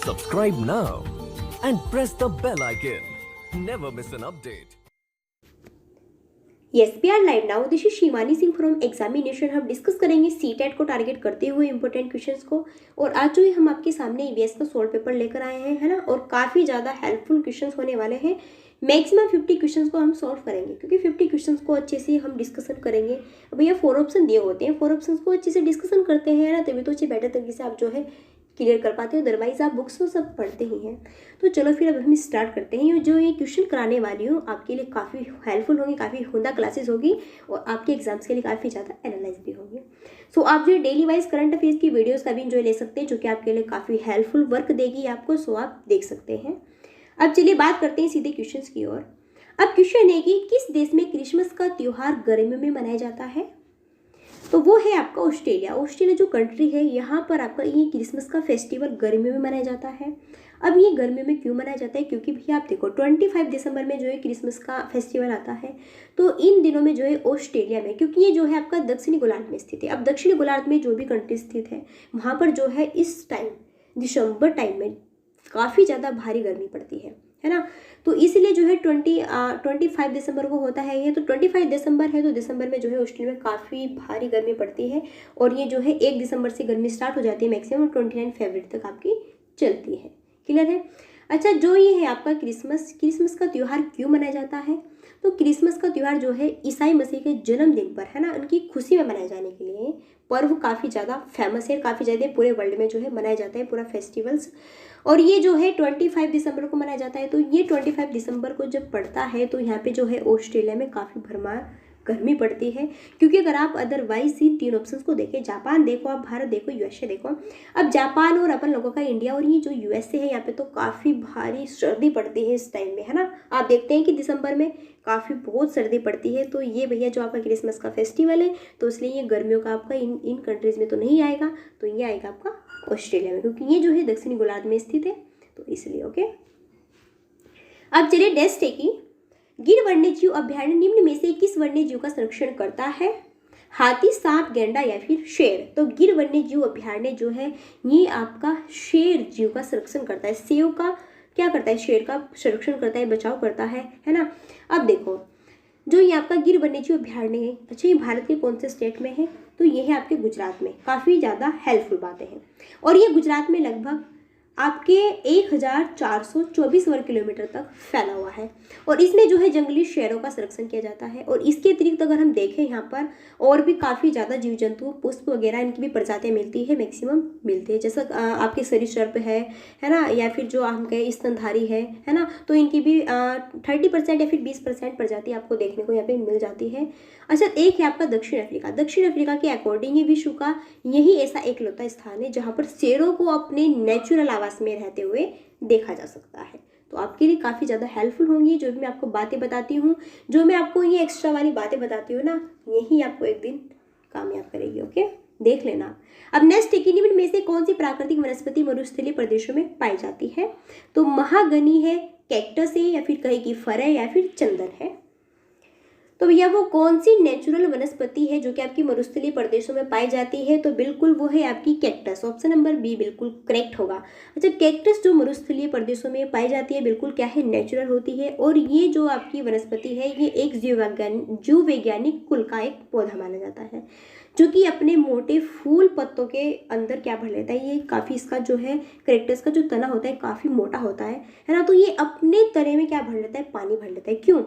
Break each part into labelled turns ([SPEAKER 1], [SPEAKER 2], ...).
[SPEAKER 1] Subscribe now and press the bell icon. Never miss an update.
[SPEAKER 2] Yes we are live now. This is Shivani Singh from examination. हम discuss करेंगे CTET को target करते हुए important questions को। और आज जो है हम आपके सामने ईवीएस का सोल्व पेपर लेकर आए हैं, है ना। और काफ़ी ज़्यादा हेल्पफुल क्वेश्चंस होने वाले हैं। मैक्सिमम 50 क्वेश्चंस को हम सॉल्व करेंगे, क्योंकि 50 क्वेश्चंस को अच्छे से हम डिस्कशन करेंगे। अब भैया 4 ऑप्शन दिए होते हैं, 4 ऑप्शन को अच्छे से डिस्कशन करते हैं ना, तभी तो अच्छे बेटर तरीके से आप जो है क्लियर कर पाते हो। अदरवाइज आप बुक्स तो सब पढ़ते ही हैं। तो चलो फिर अब हम स्टार्ट करते हैं। जो ये क्वेश्चन कराने वाली हूँ आपके लिए काफ़ी हेल्पफुल होंगी, काफ़ी हुंदा क्लासेस होगी और आपके एग्जाम्स के लिए काफ़ी ज़्यादा एनालाइज भी होगी। सो आप जो डेली वाइज करंट अफेयर्स की वीडियोस का भी इंजॉय ले सकते हैं, जो कि आपके लिए काफ़ी हेल्पफुल वर्क देगी आपको। सो आप देख सकते हैं। अब चलिए बात करते हैं सीधे क्वेश्चन की ओर। अब क्वेश्चन है कि किस देश में क्रिसमस का त्यौहार गर्मियों में मनाया जाता है? तो वो है आपका ऑस्ट्रेलिया। ऑस्ट्रेलिया जो कंट्री है, यहाँ पर आपका ये क्रिसमस का फेस्टिवल गर्मियों में मनाया जाता है। अब ये गर्मियों में क्यों मनाया जाता है? क्योंकि भैया आप देखो 25 दिसंबर में जो है क्रिसमस का फेस्टिवल आता है। तो इन दिनों में जो है ऑस्ट्रेलिया में, क्योंकि ये जो है आपका दक्षिणी गोलार्ध में स्थित है। अब दक्षिणी गोलार्ध में जो भी कंट्री स्थित है, वहाँ पर जो है इस टाइम दिसंबर टाइम में काफ़ी ज़्यादा भारी गर्मी पड़ती है ना। तो इसलिए जो है 25 दिसंबर को होता है ये। तो 25 दिसंबर है, तो दिसंबर में जो है ऑस्ट्रेलिया में काफ़ी भारी गर्मी पड़ती है। और ये जो है 1 दिसंबर से गर्मी स्टार्ट हो जाती है मैक्सिमम, 29 फरवरी तक आपकी चलती है। क्लियर है? अच्छा, जो ये है आपका क्रिसमस का त्यौहार क्यों मनाया जाता है? तो क्रिसमस का त्यौहार जो है ईसाई मसीह के जन्मदिन पर, है ना, उनकी खुशी में मनाए जाने के लिए पर्व काफ़ी ज़्यादा फेमस है, काफ़ी ज़्यादा पूरे वर्ल्ड में जो है मनाया जाता है पूरा फेस्टिवल्स। और ये जो है 25 दिसंबर को मनाया जाता है। तो ये 25 दिसंबर को जब पड़ता है तो यहाँ पे जो है ऑस्ट्रेलिया में काफ़ी भरमार गर्मी पड़ती है। क्योंकि अगर आप अदरवाइज इन 3 ऑप्शंस को देखें, जापान देखो, आप भारत देखो, यूएसए देखो। अब जापान और अपन लोगों का इंडिया और ये जो यूएसए है, यहाँ पे तो काफ़ी भारी सर्दी पड़ती है इस टाइम में, है ना। आप देखते हैं कि दिसंबर में काफ़ी बहुत सर्दी पड़ती है। तो ये भैया जो आपका क्रिसमस का फेस्टिवल है, तो इसलिए ये गर्मियों का आपका इन कंट्रीज़ में तो नहीं आएगा, तो ये आएगा आपका ऑस्ट्रेलिया में, क्योंकि ये जो है दक्षिणी गोलार्ध में स्थित है, तो इसलिए। ओके, अब चलिए नेक्स्ट है कि गिर वन्यजीव अभ्यारण्य निम्न में से किस वन्यजीव का संरक्षण करता है? हाथी, सांप, गैंडा या फिर शेर? तो गिर वन्यजीव अभ्यारण्य जो है ये आपका शेर जीव का संरक्षण करता है। सेव का क्या करता है? शेर का संरक्षण करता है, बचाव करता है ना। अब देखो, जो ये आपका गिर वन्यजीव अभ्यारण्य है, अच्छा, ये भारत के कौन से स्टेट में है? तो ये है आपके गुजरात में। काफ़ी ज़्यादा हेल्पफुल बातें हैं। और ये गुजरात में लगभग आपके 1424 वर्ग किलोमीटर तक फैला हुआ है। और इसमें जो है जंगली शेरों का संरक्षण किया जाता है। और इसके अतिरिक्त अगर हम देखें, यहाँ पर और भी काफ़ी ज़्यादा जीव जंतु, पुष्प वगैरह, इनकी भी प्रजातियाँ मिलती है, मैक्सिमम मिलती है। जैसा आपके सरीसृप है ना, या फिर जो हम कहें स्तनधारी है ना, तो इनकी भी 30% या फिर 20% प्रजाति आपको देखने को यहाँ पे मिल जाती है। अच्छा, एक है आपका दक्षिण अफ्रीका। दक्षिण अफ्रीका के अकॉर्डिंग ये विश्व का यही ऐसा एकलौता स्थान है जहाँ पर शेरों को अपने नेचुरल आवास में रहते हुए देखा जा सकता है। तो आपके लिए काफ़ी ज़्यादा हेल्पफुल होंगी जो भी मैं आपको बातें बताती हूँ, जो मैं आपको ये एक्स्ट्रा वाली बातें बताती हूँ ना, यही आपको एक दिन कामयाब करेगी। ओके, देख लेना। अब नेक्स्ट है कि निम्न में से कौन सी प्राकृतिक वनस्पति मरुस्थलीय प्रदेशों में पाई जाती है? तो महागनी है, कैक्टस है, या फिर कहे कि फर है, या फिर चंदन है? तो भैया वो कौन सी नेचुरल वनस्पति है जो कि आपकी मरुस्थलीय प्रदेशों में पाई जाती है? तो बिल्कुल वो है आपकी कैक्टस। ऑप्शन नंबर बी बिल्कुल करेक्ट होगा। अच्छा, कैक्टस जो मरुस्थलीय प्रदेशों में पाई जाती है, बिल्कुल क्या है, नेचुरल होती है। और ये जो आपकी वनस्पति है, ये एक जीव वैज्ञानिक कुल का एक पौधा माना जाता है, जो कि अपने मोटे फूल पत्तों के अंदर क्या भर लेता है, ये काफ़ी, इसका जो है कैक्टस का जो तना होता है काफ़ी मोटा होता है ना। तो ये अपने तने में क्या भर लेता है, पानी भर लेता है। क्यों?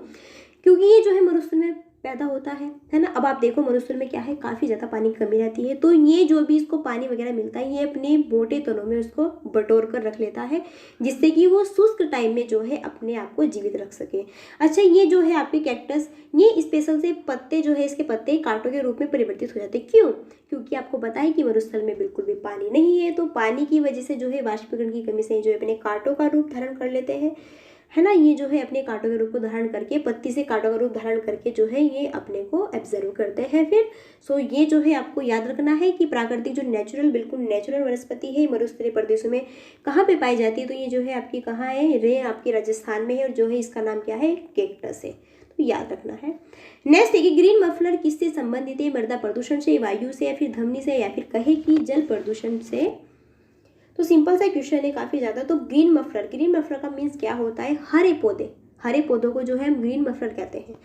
[SPEAKER 2] क्योंकि ये जो है मरुस्थल में पैदा होता है ना। अब आप देखो मरुस्थल में क्या है, काफ़ी ज़्यादा पानी की कमी रहती है। तो ये जो भी इसको पानी वगैरह मिलता है, ये अपने मोटे तनों में उसको बटोर कर रख लेता है, जिससे कि वो शुष्क टाइम में जो है अपने आप को जीवित रख सके। अच्छा, ये जो है आपके कैक्टस, ये स्पेशल से पत्ते जो है, इसके पत्ते कांटों के रूप में परिवर्तित हो जाते हैं। क्यों? क्योंकि आपको पता है कि मरुस्थल में बिल्कुल भी पानी नहीं है। तो पानी की वजह से जो है वाष्पीकरण की कमी से जो अपने कांटों का रूप धारण कर लेते हैं, है ना। ये जो है अपने कांटों के रूप को धारण करके, पत्ती से कांटों का रूप धारण करके जो है ये अपने को ऑब्जर्व करते हैं फिर। सो ये जो है आपको याद रखना है कि प्राकृतिक जो नेचुरल, बिल्कुल नेचुरल वनस्पति है, मरुस्थलीय प्रदेशों में कहाँ पे पाई जाती है? तो ये जो है आपकी कहाँ है, रे आपके राजस्थान में है। और जो है इसका नाम क्या है, कैक्टस है। तो याद रखना है। नेक्स्ट है कि ग्रीन मफलर किससे संबंधित है? मृदा प्रदूषण से, वायु से, या फिर ध्वनि से, या फिर कहे कि जल प्रदूषण से? तो सिंपल सा क्वेश्चन है काफ़ी ज़्यादा। तो ग्रीन मफलर का मीन्स क्या होता है? हरे पौधों को जो है हम ग्रीन मफलर कहते हैं।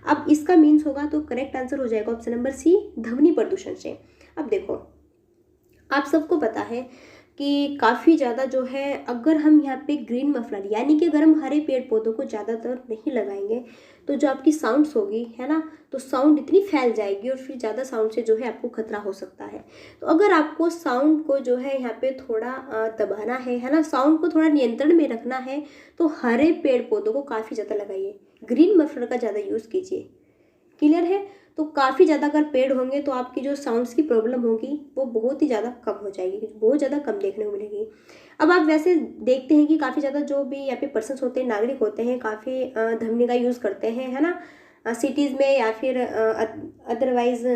[SPEAKER 2] अब इसका मीन्स होगा तो करेक्ट आंसर हो जाएगा ऑप्शन नंबर सी, ध्वनि प्रदूषण से। अब देखो, आप सबको पता है कि काफ़ी ज़्यादा जो है, अगर हम यहाँ पे ग्रीन मफलर यानी कि अगर हम हरे पेड़ पौधों को ज़्यादातर नहीं लगाएंगे तो जो आपकी साउंड्स होगी है ना, तो साउंड इतनी फैल जाएगी और फिर ज़्यादा साउंड से जो है आपको खतरा हो सकता है। तो अगर आपको साउंड को जो है यहाँ पे थोड़ा दबाना है ना, साउंड को थोड़ा नियंत्रण में रखना है, तो हरे पेड़ पौधों को काफ़ी ज़्यादा लगाइए, ग्रीन मफलर का ज़्यादा यूज़ कीजिए। क्लियर है? तो काफ़ी ज़्यादा अगर पेड़ होंगे तो आपकी जो साउंड्स की प्रॉब्लम होगी वो बहुत ही ज़्यादा कम हो जाएगी, बहुत ज़्यादा कम देखने को मिलेगी। अब आप वैसे देखते हैं कि काफ़ी ज़्यादा जो भी यहाँ पे पर्सन्स होते हैं, नागरिक होते हैं, काफ़ी ध्वनि का यूज़ करते हैं है ना, सिटीज़ में या फिर अदरवाइज़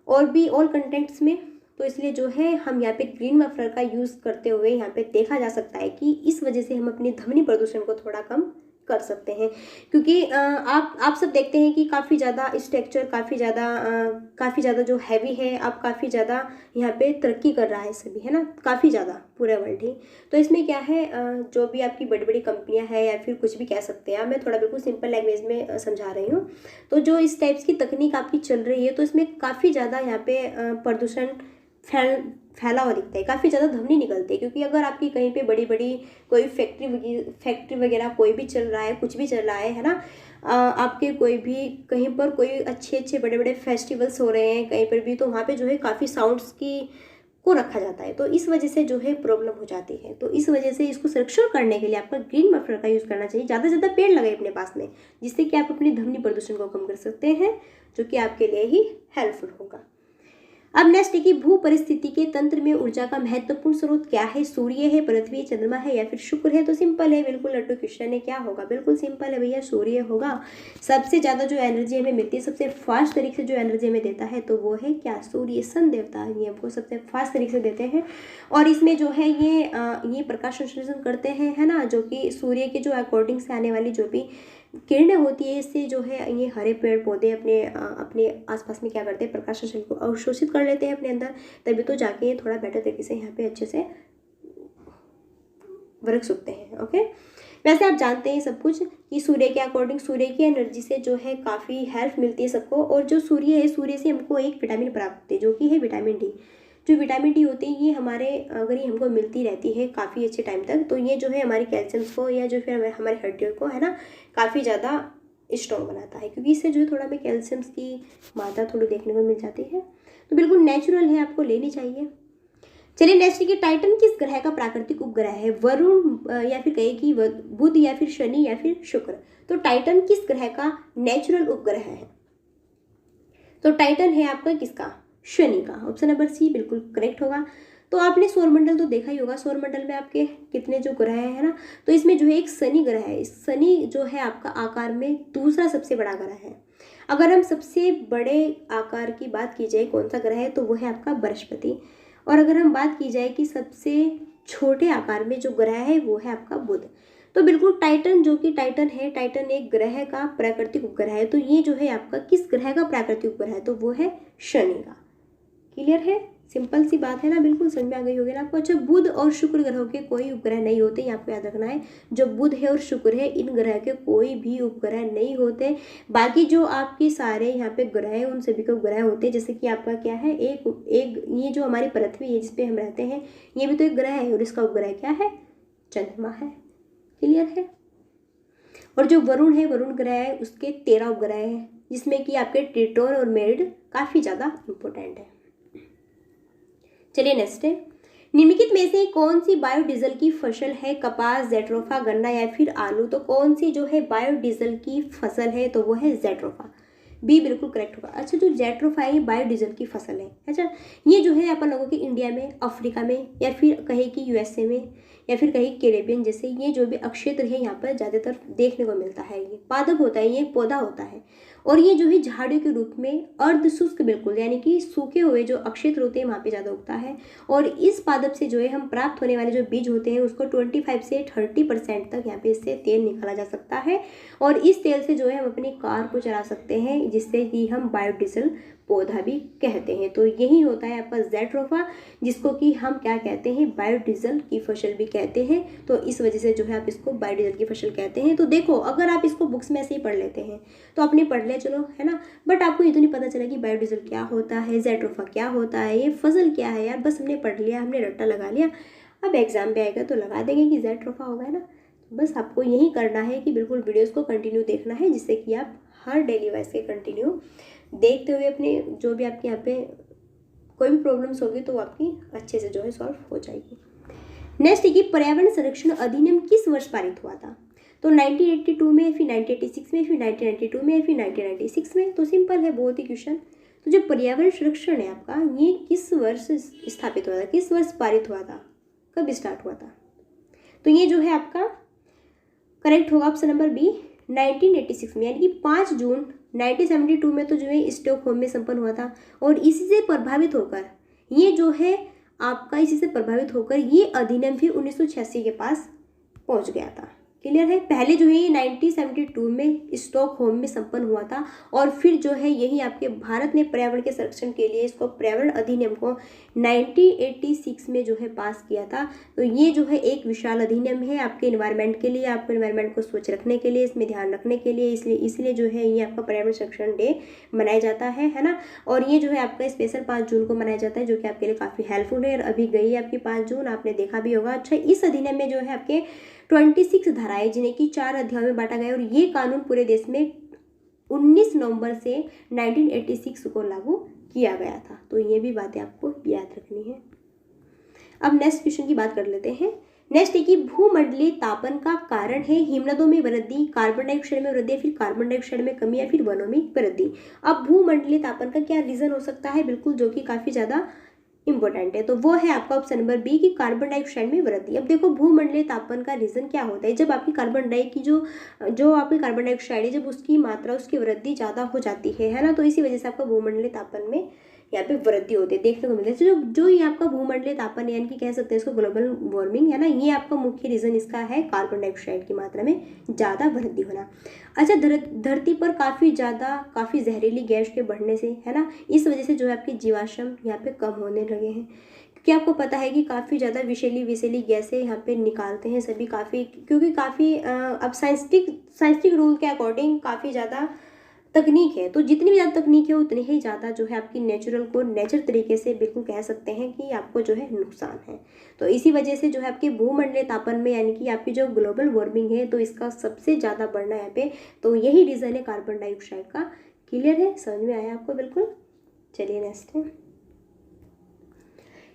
[SPEAKER 2] और भी ऑल कंटेंट्स में। तो इसलिए जो है हम यहाँ पे ग्रीन मफलर का यूज़ करते हुए यहाँ पे देखा जा सकता है कि इस वजह से हम अपनी ध्वनि प्रदूषण को थोड़ा कम कर सकते हैं। क्योंकि आप सब देखते हैं कि काफ़ी ज़्यादा स्ट्रक्चर काफ़ी ज़्यादा जो हैवी है, अब काफ़ी ज़्यादा यहाँ पे तरक्की कर रहा है सभी, है ना, काफ़ी ज़्यादा पूरे वर्ल्ड ही। तो इसमें क्या है, जो भी आपकी बड़ी बड़ी कंपनियां हैं या फिर कुछ भी कह सकते हैं, मैं थोड़ा बिल्कुल सिंपल लैंग्वेज में समझा रही हूँ। तो जो इस टाइप्स की तकनीक आपकी चल रही है, तो इसमें काफ़ी ज़्यादा यहाँ पे प्रदूषण फैला हुआ दिखता है, काफ़ी ज़्यादा ध्वनि निकलती है। क्योंकि अगर आपकी कहीं पे बड़ी बड़ी कोई फैक्ट्री वगैरह कोई भी चल रहा है, कुछ भी चल रहा है ना, आपके कोई भी कहीं पर कोई अच्छे बड़े बड़े फेस्टिवल्स हो रहे हैं कहीं पर भी, तो वहाँ पे जो है काफ़ी साउंड्स को रखा जाता है। तो इस वजह से जो है प्रॉब्लम हो जाती है। तो इस वजह से इसको संरक्षण करने के लिए आपका ग्रीन मफलर का यूज़ करना चाहिए। ज़्यादा से ज़्यादा पेड़ लगाए अपने पास में, जिससे कि आप अपनी ध्वनि प्रदूषण को कम कर सकते हैं, जो कि आपके लिए ही हेल्पफुल होगा। अब नेक्स्ट है कि भू परिस्थिति के तंत्र में ऊर्जा का महत्वपूर्ण स्रोत क्या है? सूर्य है, पृथ्वी, चंद्रमा है या फिर शुक्र है? तो सिंपल है, बिल्कुल लट्टू क्वेश्चन है, क्या होगा? बिल्कुल सिंपल है भैया, सूर्य होगा। सबसे ज़्यादा जो एनर्जी हमें मिलती है, सबसे फास्ट तरीके से जो एनर्जी हमें देता है, तो वो है क्या? सूर्य, सन देवता, ये हमको सबसे फास्ट तरीके से देते हैं। और इसमें जो है ये प्रकाश संश्लेषण करते हैं, है ना, जो कि सूर्य के जो अकॉर्डिंग से आने वाली जो भी किरणें होती है, इससे जो है ये हरे पेड़ पौधे अपने आसपास में क्या करते हैं, प्रकाश संश्लेषण को अवशोषित कर लेते हैं अपने अंदर, तभी तो जाके ये थोड़ा बेटर तरीके से यहाँ पे अच्छे से वर्क सकते हैं। ओके, वैसे आप जानते हैं सब कुछ कि सूर्य के अकॉर्डिंग, सूर्य की एनर्जी से जो है काफ़ी हेल्प मिलती है सबको। और जो सूर्य है, सूर्य से हमको एक विटामिन प्राप्त होती है, जो कि है विटामिन डी। जो विटामिन डी होती है, ये अगर ये हमको मिलती रहती है काफ़ी अच्छे टाइम तक, तो ये जो है हमारी कैल्शियम्स को या जो फिर हमारी हड्डियों को, है ना, काफ़ी ज़्यादा स्ट्रॉन्ग बनाता है। क्योंकि इससे जो है थोड़ा हमें कैल्शियम्स की मात्रा थोड़ी देखने को मिल जाती है। तो बिल्कुल नेचुरल है, आपको लेनी चाहिए। चलिए नेक्स्ट कि टाइटन किस ग्रह का प्राकृतिक उपग्रह है? वरुण या फिर कहे कि बुध या फिर शनि या फिर शुक्र? तो टाइटन किस ग्रह का नेचुरल उपग्रह है? तो टाइटन है आपका किसका? शनि का। ऑप्शन नंबर सी बिल्कुल करेक्ट होगा। तो आपने सौरमंडल तो देखा ही होगा, सौरमंडल में आपके कितने जो ग्रह है ना, तो इसमें जो है एक शनि ग्रह है। शनि जो है आपका आकार में दूसरा सबसे बड़ा ग्रह है। अगर हम सबसे बड़े आकार की बात की जाए कौन सा ग्रह है, तो वो है आपका बृहस्पति। और अगर हम बात की जाए कि सबसे छोटे आकार में जो ग्रह है, वो है आपका बुध। तो बिल्कुल टाइटन, जो कि टाइटन है, टाइटन एक ग्रह का प्राकृतिक उपग्रह है। तो ये जो है आपका किस ग्रह का प्राकृतिक उपग्रह है? तो वो है शनि का। क्लियर है? सिंपल सी बात है ना, बिल्कुल समझ में आ गई होगी ना आपको। अच्छा, बुध और शुक्र ग्रहों के कोई उपग्रह नहीं होते, ये आपको याद रखना है। जो बुध है और शुक्र है, इन ग्रह के कोई भी उपग्रह नहीं होते। बाकी जो आपके सारे यहाँ पे ग्रह है, उन सभी के उपग्रह होते हैं। जैसे कि आपका क्या है, एक ये जो हमारी पृथ्वी है जिसपे हम रहते हैं, ये भी तो एक ग्रह है, और इसका उपग्रह क्या है? चंद्रमा है। क्लियर है? और जो वरुण है, वरुण ग्रह है, उसके 13 उपग्रह हैं, जिसमें कि आपके ट्रिटोन और मेरिड काफ़ी ज़्यादा इंपॉर्टेंट है। चलिए नेक्स्ट है, निम्नलिखित में से कौन सी बायोडीजल की फसल है? कपास, जेट्रोफा, गन्ना या फिर आलू? तो कौन सी जो है बायोडीजल की फसल है? तो वो है जेट्रोफा। बी बिल्कुल करेक्ट होगा। अच्छा, जो जेट्रोफा है बायोडीजल की फसल है। अच्छा, ये जो है अपन लोगों के इंडिया में, अफ्रीका में, या फिर कहे कि यूएसए में, या फिर कहीं कैरेबियन जैसे ये जो भी अक्षेत्र है, यहाँ पर ज़्यादातर देखने को मिलता है। ये पादप होता है, ये पौधा होता है। और ये जो है झाड़ियों के रूप में अर्ध शुष्क बिल्कुल, यानी कि सूखे हुए जो अक्षेत्र होते हैं वहाँ पे ज़्यादा उगता है। और इस पादप से जो है हम प्राप्त होने वाले जो बीज होते हैं, उसको 25 से 30% तक यहाँ पे इससे तेल निकाला जा सकता है। और इस तेल से जो है हम अपनी कार को चला सकते हैं, जिससे कि हम बायोडीजल पौधा भी कहते हैं। तो यही होता है आपका ज़ैट्रोफा, जिसको कि हम क्या कहते हैं, बायोडीजल की फसल भी कहते हैं। तो इस वजह से जो है आप इसको बायोडीजल की फसल कहते हैं। तो देखो, अगर आप इसको बुक्स में ऐसे ही पढ़ लेते हैं तो आपने पढ़ लिया, चलो, है ना, बट आपको ये तो नहीं पता चला कि बायोडीजल क्या होता है, ज़ैट्रोफा क्या होता है, ये फसल क्या है यार। बस हमने पढ़ लिया, हमने रट्टा लगा लिया, अब एग्जाम पे आएगा तो लगा देंगे कि ज़ैट्रोफा होगा, है ना। बस आपको यही करना है कि बिल्कुल वीडियोस को कंटिन्यू देखना है, जिससे कि आप हर डेली वाइज के कंटिन्यू देखते हुए अपने जो भी आपके यहाँ पे कोई भी प्रॉब्लम्स होगी तो वो आपकी अच्छे से जो है सॉल्व हो जाएगी। नेक्स्ट है कि पर्यावरण संरक्षण अधिनियम किस वर्ष पारित हुआ था? तो 1982 में, फिर 1986 में, फिर 1992 में, फिर 1996 में। तो सिंपल है बहुत ही क्वेश्चन। तो जो पर्यावरण संरक्षण है आपका, ये किस वर्ष स्थापित हुआ था, किस वर्ष पारित हुआ था, कब स्टार्ट हुआ था? तो ये जो है आपका करेक्ट होगा ऑप्शन नंबर बी, 1986 में, यानी कि 5 जून 1972 में तो जो है स्टॉकहोम में संपन्न हुआ था। और इसी से प्रभावित होकर ये जो है आपका, इसी से प्रभावित होकर ये अधिनियम फिर 1986 के पास पहुंच गया था। क्लियर है? पहले जो है ये 1972 में स्टॉकहोम में संपन्न हुआ था, और फिर जो है यही आपके भारत ने पर्यावरण के संरक्षण के लिए इसको पर्यावरण अधिनियम को 1986 में जो है पास किया था। तो ये जो है एक विशाल अधिनियम है आपके इन्वायरमेंट के लिए, आपके इन्वायरमेंट को स्वच्छ रखने के लिए, इसमें ध्यान रखने के लिए, इसलिए जो है ये आपका पर्यावरण संरक्षण डे मनाया जाता है ना। और ये जो है आपका स्पेशल 5 जून को मनाया जाता है, जो कि आपके लिए काफ़ी हेल्पफुल है। और अभी गई है आपकी 5 जून, आपने देखा भी होगा। अच्छा, इस अधिनियम में जो है आपके 26 धाराएं, जिन्हें कि 4 अध्यायों में बांटा गया, और ये कानून पूरे देश में 19 नवंबर से 1986 को लागू किया गया था। तो ये भी बातें आपको याद रखनी है। अब नेक्स्ट क्वेश्चन की बात कर लेते हैं। नेक्स्ट है कि भूमंडलीय तापन का कारण है हिमनदों में वृद्धि, कार्बन डाइऑक्साइड में वृद्धि, फिर कार्बन डाइऑक्साइड में कमी, या फिर वनों में वृद्धि। अब भूमंडलीय तापन का क्या रीजन हो सकता है, बिल्कुल, जो कि काफी ज्यादा इंपॉर्टेंट है। तो वो है आपका ऑप्शन नंबर बी की कार्बन डाइऑक्साइड में वृद्धि। अब देखो, भूमंडलीय तापन का रीजन क्या होता है, जब आपकी कार्बन डाई की जो आपकी कार्बन डाइऑक्साइड है, जब उसकी मात्रा, उसकी वृद्धि ज़्यादा हो जाती है ना, तो इसी वजह से आपका भूमंडलीय तापन में यहाँ पे वृद्धि होती है, देखने को मिलती है। जो ये आपका भूमंडलीय तापन, यानी कि कह सकते हैं इसको ग्लोबल वार्मिंग, है ना, ये आपका मुख्य रीजन इसका है कार्बन डाइऑक्साइड की मात्रा में ज़्यादा वृद्धि होना। अच्छा, धरती पर काफ़ी जहरीली गैस के बढ़ने से, है ना, इस वजह से जो है आपके जीवाश्म यहाँ पे कम होने लगे हैं। क्योंकि आपको पता है कि काफ़ी ज़्यादा विषैली गैसें यहाँ पे निकालते हैं सभी, क्योंकि काफ़ी अब साइंटिफिक रूल के अकॉर्डिंग काफ़ी ज़्यादा तकनीक है। तो जितनी भी ज़्यादा तकनीक है उतनी ही ज़्यादा जो है आपकी नेचर तरीके से बिल्कुल कह सकते हैं कि आपको जो है नुकसान है। तो इसी वजह से जो है आपके भूमंडलीय तापन में, यानी कि आपकी जो ग्लोबल वार्मिंग है, तो इसका सबसे ज़्यादा बढ़ना यहाँ पे, तो यही रीज़न है कार्बन डाइऑक्साइड का। क्लियर है? समझ में आया आपको? बिल्कुल। चलिए नेक्स्ट है,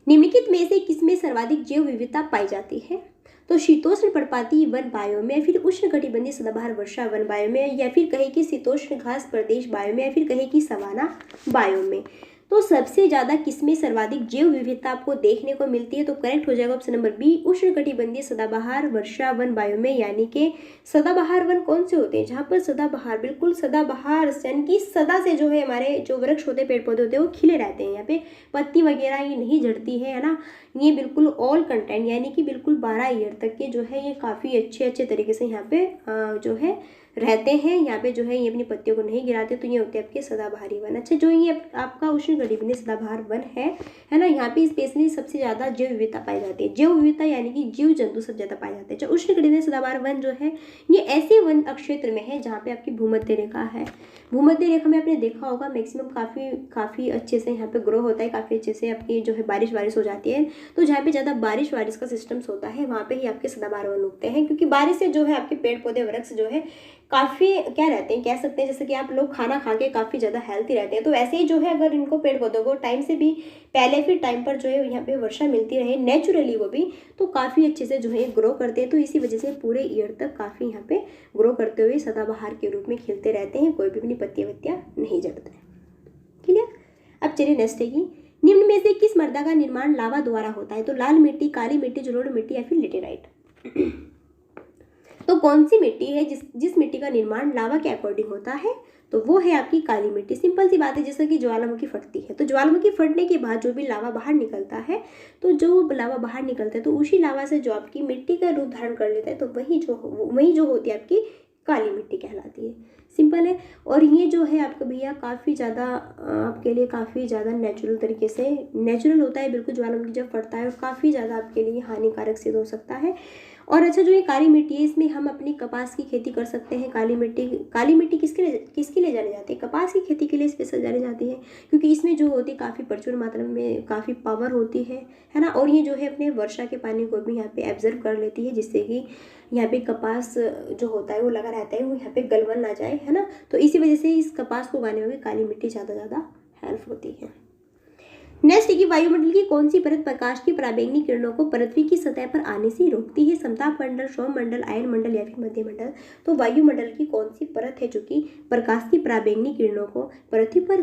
[SPEAKER 2] निम्नलिखित में से किसमें सर्वाधिक जैव विविधता पाई जाती है? तो शीतोष्ण पर्णपाती वन बायो में, फिर उष्णकटिबंधीय सदाबहार वर्षा वन बायो में, या फिर कहे कि शीतोष्ण घास प्रदेश बायो में, या फिर कहे कि सवाना बायो में। तो सबसे ज़्यादा किसमें सर्वाधिक जैव विविधता आपको देखने को मिलती है? तो करेक्ट हो जाएगा ऑप्शन नंबर बी, उष्णकटिबंधीय सदाबहार वर्षा वन बायो में। यानी कि सदाबहार वन कौन से होते हैं? जहाँ पर सदाबहार, बिल्कुल सदाबहार, यानी कि सदा से जो है हमारे जो वृक्ष होते हैं, पेड़ पौधे होते हैं, वो खिले रहते हैं। यहाँ पे पत्ती वगैरह ये नहीं झड़ती है ना। ये बिल्कुल ऑल कंटेंट, यानी कि बिल्कुल 12 ईयर तक के जो है ये काफ़ी अच्छे तरीके से यहाँ पे जो है रहते हैं। यहाँ पे जो है ये अपनी पत्तियों को नहीं गिराते। तो ये होते हैं आपके सदाबहारी वन। अच्छा, जो ये आपका उष्णकटिबंधीय सदाबहार वन है ना, यहाँ पे स्पेशली सबसे ज़्यादा जैव विविधता पाई जाती है। जैव विविधता यानी कि जीव जंतु सब ज़्यादा पाए जाते हैं। जो उष्णकटिबंधीय सदाबहार वन जो है, ये ऐसे वन क्षेत्र में है जहाँ पे आपकी भूमध्य रेखा है। भूमध्य रेखा में आपने देखा होगा मैक्सिमम काफ़ी अच्छे से यहाँ पे ग्रो होता है, काफ़ी अच्छे से आपकी जो है बारिश हो जाती है। तो जहाँ पे ज़्यादा बारिश का सिस्टम्स होता है, वहाँ पे ही आपके सदाबहार वन उगते हैं। क्योंकि बारिश से जो है आपके पेड़ पौधे वृक्ष जो है काफ़ी क्या रहते हैं, कह सकते हैं जैसे कि आप लोग खाना खा के काफ़ी ज़्यादा हेल्थी रहते हैं। तो ऐसे ही जो है अगर इनको पेड़ पौधों को टाइम से भी पहले फिर टाइम पर जो है यहाँ पे वर्षा मिलती रहे नेचुरली, वो भी तो काफ़ी अच्छे से जो है ग्रो करते हैं। तो इसी वजह से पूरे ईयर तक काफ़ी यहाँ पे ग्रो करते हुए सदाबहार के रूप में खिलते रहते हैं, कोई भी अपनी पत्तियाँ नहीं जड़ते हैं। क्लियर? अब चलिए नेक्स्ट है कि निम्न में से किस मृदा का निर्माण लावा द्वारा होता है? तो लाल मिट्टी, काली मिट्टी, जलोढ़ मिट्टी, या फिर लेटेराइट। तो कौन सी मिट्टी है जिस मिट्टी का निर्माण लावा के अकॉर्डिंग होता है? तो वो है आपकी काली मिट्टी। सिंपल सी बात है, जैसे कि ज्वालामुखी फटती है, तो ज्वालामुखी फटने के बाद जो भी लावा बाहर निकलता है, तो जो लावा बाहर निकलता है तो उसी लावा से जो आपकी मिट्टी का रूप धारण कर लेता है, तो वही जो होती है आपकी काली मिट्टी कहलाती है। सिंपल है। और ये जो है आपका भैया काफ़ी ज़्यादा आपके लिए काफ़ी ज़्यादा नेचुरल तरीके से नेचुरल होता है, बिल्कुल ज्वालामुखी जब फटता है, और काफ़ी ज़्यादा आपके लिए हानिकारक सिद्ध हो सकता है। और अच्छा, जो ये काली मिट्टी है इसमें हम अपनी कपास की खेती कर सकते हैं। काली मिट्टी किसके लिए जानी जाती है? कपास की खेती के लिए स्पेशल जानी जाती है, क्योंकि इसमें जो होती है काफ़ी प्रचुर मात्रा में काफ़ी पावर होती है ना। और ये जो है अपने वर्षा के पानी को भी यहाँ पे एब्जर्व कर लेती है, जिससे कि यहाँ पे कपास जो होता है वो लगा रहता है, वो यहाँ पे गलबन ना जाए, है ना। तो इसी वजह से इस कपास को उगाने में भी काली मिट्टी ज़्यादा हेल्प होती है। नेक्स्ट है कि वायुमंडल की कौन सी परत प्रकाश की पराबैंगनी किरणों को पृथ्वी की सतह पर आने से रोकती है? समताप मंडल, सौम मंडल, आयन मंडल या फिर मध्य मंडल। तो वायुमंडल की कौन सी परत है जो कि प्रकाश की पराबैंगनी किरणों को पृथ्वी की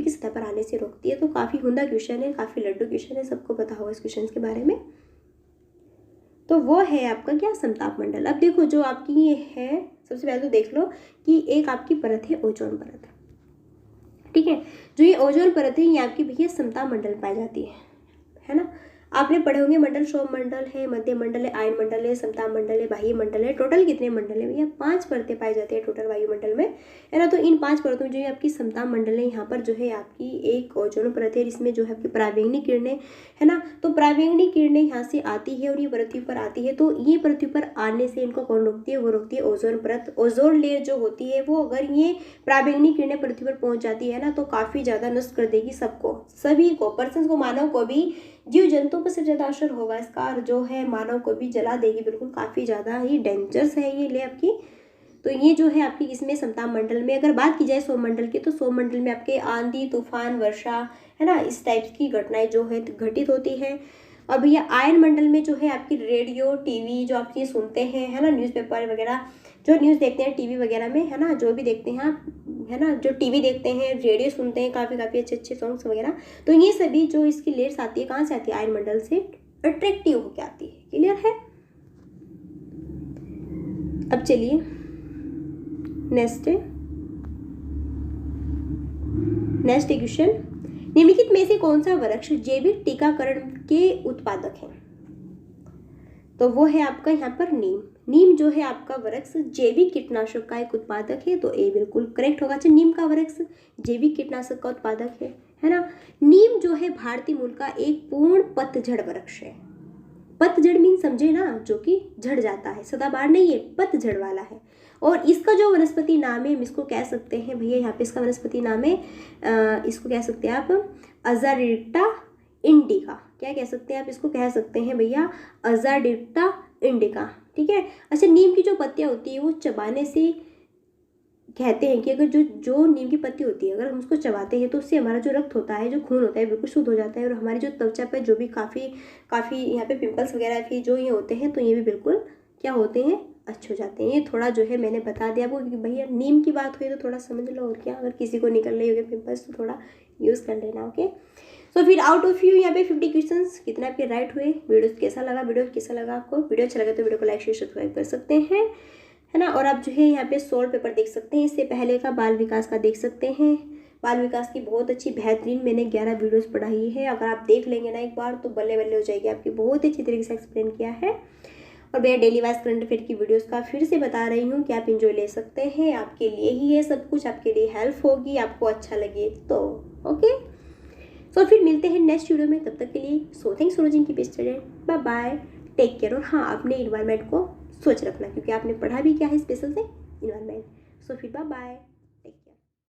[SPEAKER 2] सतह पर आने से रोकती है? तो काफी हुंदा क्वेश्चन है, काफी लड्डू क्वेश्चन है, सबको पता होगा इस क्वेश्चन के बारे में। तो वो है आपका क्या? समताप मंडल। अब देखो जो आपकी ये है, सबसे पहले तो देख लो कि एक आपकी परत है ओजोन परत, ठीक है। जो ये ओजोन परत है ये आपकी भैया समताप मंडल पाई जाती है ना। आपने पढ़े होंगे मंडल, सौम मंडल है, मध्य मंडल है, आयन मंडल है, समताप मंडल है, बाह्य मंडल है। टोटल कितने मंडल है भैया? 5 परतें पाई जाती है टोटल वायुमंडल में, है ना। तो इन 5 परतों में जो है आपकी समताप मंडल है, यहाँ पर जो है आपकी एक ओजोन परत है, जिसमें जो है आपकी पराबैंगनी किरणें, है ना। तो पराबैंगनी किरणें यहाँ से आती है और ये पृथ्वी पर आती है। तो ये पृथ्वी पर आने से इनको कौन रोकती है? वो रोकती है ओजोन परत। ओजोन लेयर जो होती है वो अगर ये पराबैंगनी किरणें पृथ्वी पर पहुंच जाती है ना, तो काफी ज्यादा नष्ट कर देगी सबको, सभी को, पर्सन को, मानव को भी, जीव जंतुओं पर सबसे ज्यादा असर होगा इसका, और जो है मानव को भी जला देगी बिल्कुल। काफी ज्यादा ही डेंजरस है ये ले आपकी। तो ये जो है आपकी इसमें समताप मंडल में अगर बात की जाए सौम मंडल की, तो सौम मंडल में आपके आंधी, तूफान, वर्षा, है ना, इस टाइप की घटनाएं जो है घटित होती है। और भैया आयन मंडल में जो है आपकी रेडियो, टीवी जो आप ये सुनते हैं, है ना, न्यूज़पेपर वगैरह जो न्यूज़ देखते हैं टीवी वगैरह में, है ना, जो भी देखते हैं आप, है ना, जो टीवी देखते हैं, रेडियो सुनते हैं, काफ़ी अच्छे सॉन्ग्स वगैरह, तो ये सभी जो इसकी लेयर्स आती है कहाँ से आती है? आयन मंडल से अट्रैक्टिव होकर आती है। क्लियर है? अब चलिए नेक्स्ट क्वेश्चन, निम्नलिखित में से कौन सा वृक्ष जैविक टीकाकरण के उत्पादक है? तो वो है आपका यहाँ पर नीम जो है आपका वृक्ष जैविक कीटनाशक का एक उत्पादक है, तो ए बिल्कुल करेक्ट होगा। अच्छा, नीम का वृक्ष जैविक कीटनाशक का उत्पादक है ना। नीम जो है भारतीय मूल का एक पूर्ण पतझड़ वृक्ष है। पतझड़ मीन समझे ना, जो कि झड़ जाता है, सदाबहार नहीं है, पतझड़ वाला है। और इसका जो वनस्पति नाम है हम इसको कह सकते हैं भैया, यहाँ पे इसका वनस्पति नाम है, इसको कह सकते हैं आप अजाडिक्टा इंडिका। क्या कह सकते हैं आप? इसको कह सकते हैं भैया अजाडिक्टा इंडिका, ठीक है। अच्छा, नीम की जो पत्तियां होती है वो चबाने से कहते हैं कि अगर जो नीम की पत्ती होती है, अगर हम उसको चबाते हैं तो उससे हमारा जो रक्त होता है, जो खून होता है, बिल्कुल शुद्ध हो जाता है। और हमारी जो त्वचा पर जो भी काफ़ी यहाँ पे पिंपल्स वगैरह भी जो ये होते हैं, तो ये भी बिल्कुल क्या होते हैं? अच्छे हो जाते हैं। ये थोड़ा जो है मैंने बता दिया आपको, क्योंकि भैया नीम की बात हुई तो थोड़ा समझ लो। और क्या, अगर किसी को निकल रही होगी पिंपल्स तो थोड़ा यूज़ कर लेना, ओके। सो फिर आउट ऑफ यू यहाँ पे 50 क्वेश्चंस कितने आपके राइट हुए? वीडियो कैसा लगा आपको? वीडियो अच्छा लगा तो वीडियो को लाइक शेयर सब्सक्राइब कर सकते हैं, है ना। और आप जो है यहाँ पे 16 पेपर देख सकते हैं, इससे पहले का बाल विकास का देख सकते हैं। बाल विकास की बहुत अच्छी बेहतरीन मैंने 11 वीडियोस पढ़ाई है, अगर आप देख लेंगे ना एक बार तो बल्ले बल्ले हो जाएगी आपकी। बहुत अच्छी तरीके से एक्सप्लेन किया है। और मैं डेली वाइज करंट अफेयर की वीडियोस का फिर से बता रही हूँ कि आप इंजॉय ले सकते हैं, आपके लिए ही है सब कुछ, आपके लिए हेल्प होगी, आपको अच्छा लगे तो, ओके। तो फिर मिलते हैं नेक्स्ट वीडियो में, तब तक के लिए so thanks for watching, keep student, bye bye, take care. और हाँ, अपने इन्वायरमेंट को सोच रखना, क्योंकि आपने पढ़ा भी क्या है स्पेशल से? इन्वायरमेंट। सो फिर बाय बाय।